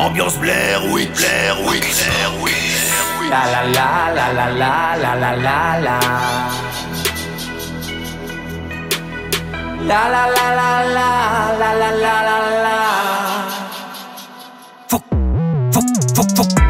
Ambiance Blair Witch, Blair Witch, Blair Witch. La la la la la la la la la la. La la la la la la la la la la.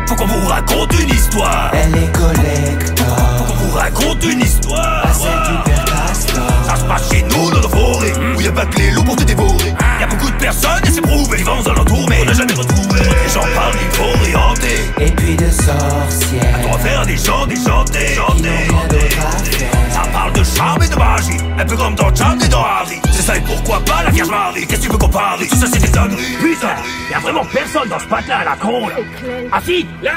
Faut qu'on vous raconte une histoire. Elle est collector. Faut qu'on vous raconte une histoire. Ah, c'est hyper castor. Ça se passe chez nous dans nos forêts, où y'a pas que les loups pour te dévorer. Y'a beaucoup de personnes et c'est prouvé, vivant aux alentours mais on n'a jamais retrouvé. Les gens parlent d'une forêt hantée, Et puis de sorcières. on va faire des chants, des chantés, Qui n'ont rien d'autre à faire. Ça parle de charme et de magie, un peu comme dans Charme et dans Harry. C'est ça et pourquoi pas la Vierge Marie. Qu'est-ce que tu veux qu'on parie? Tout ça c'est des conneries. Putain, y'a vraiment personne dans ce patelin à la con là. Ah si, là.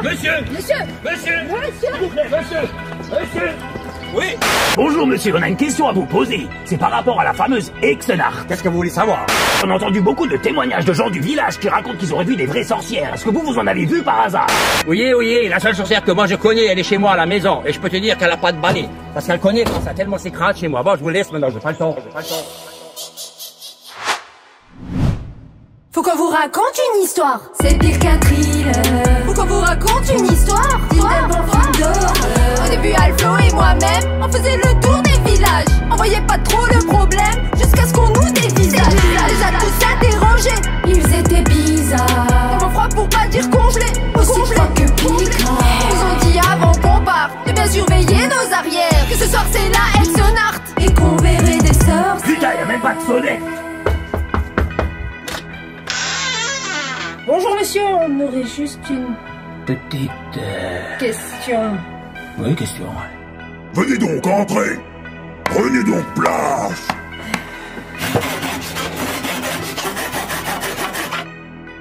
Monsieur. Monsieur. Monsieur. Monsieur. S'il vous plaît, monsieur. Monsieur. Oui. Bonjour monsieur, on a une question à vous poser. C'est par rapport à la fameuse Exenart. Qu'est-ce que vous voulez savoir? On a entendu beaucoup de témoignages de gens du village qui racontent qu'ils auraient vu des vraies sorcières. Est-ce que vous en avez vu par hasard? Oui, la seule sorcière que moi je connais, elle est chez moi à la maison. Et je peux te dire qu'elle a pas de balai. Parce qu'elle connaît quand ça tellement s'écrase chez moi. Bon, je vous laisse maintenant, j'ai pas le temps. Faut qu'on vous raconte une histoire. C'est pire qu'un thriller. Faut qu'on vous raconte une histoire. Digne d'un bon film d'horreur. Au début, Alflo et moi-même, on faisait le tour des villages. On voyait pas trop le problème, jusqu'à ce qu'on nous dévisage. On les a tous interrogés, ils étaient bizarres. Tellement froid pour pas dire complet, aussi froid que piquant. Ils nous ont dit avant qu'on parte, de bien surveiller nos arrières. Que ce soir c'est la Exenart, et qu'on verrait des sorts. Putain, y'a même pas de sonnette. Bonjour monsieur, on aurait juste une Petite... question. Oui, question. Venez donc, entrez. Prenez donc place.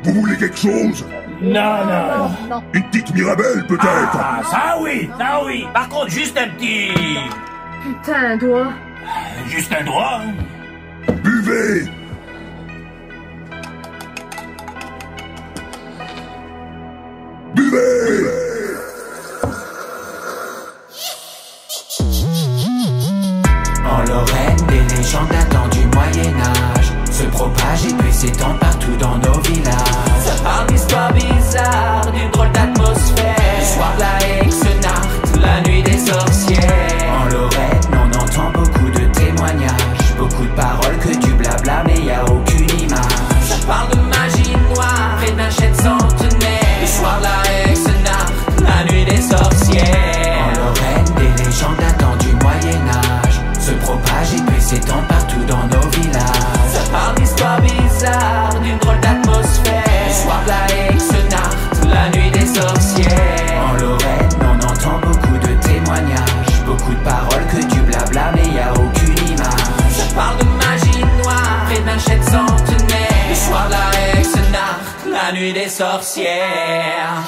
Vous voulez quelque chose? Non. Une petite Mirabelle peut-être? Ah, ça oui. Par contre, juste un petit... Putain, un doigt. Juste un doigt. Buvez. Buvez. En Lorraine, des légendes datant du Moyen-Âge se propagent et puis s'étendent partout dans nos villages. Ça parle d'histoires bizarres, d'une drôle d'atmosphère. Le soir de la Exenart, la nuit des sorcières. En Lorraine, on entend beaucoup de témoignages, beaucoup de paroles que du blabla, mais y a aucune image. Ça parle de magie noire et d'un chêne centenaire. Le soir de la Exenart, la nuit des sorcières. En Lorraine, des légendes datant du Moyen-Âge se propagent et puis s'étendent partout dans nos villages. Ça parle d'histoires bizarres, d'une drôle d'atmosphère. Le soir de la Exenart, la nuit des sorcières. En Lorraine, on entend beaucoup de témoignages, beaucoup de paroles que du blabla, mais y a aucune image. Ça parle de magie noire et d'un chêne centenaire. Le soir de la Exenart, la nuit des sorcières.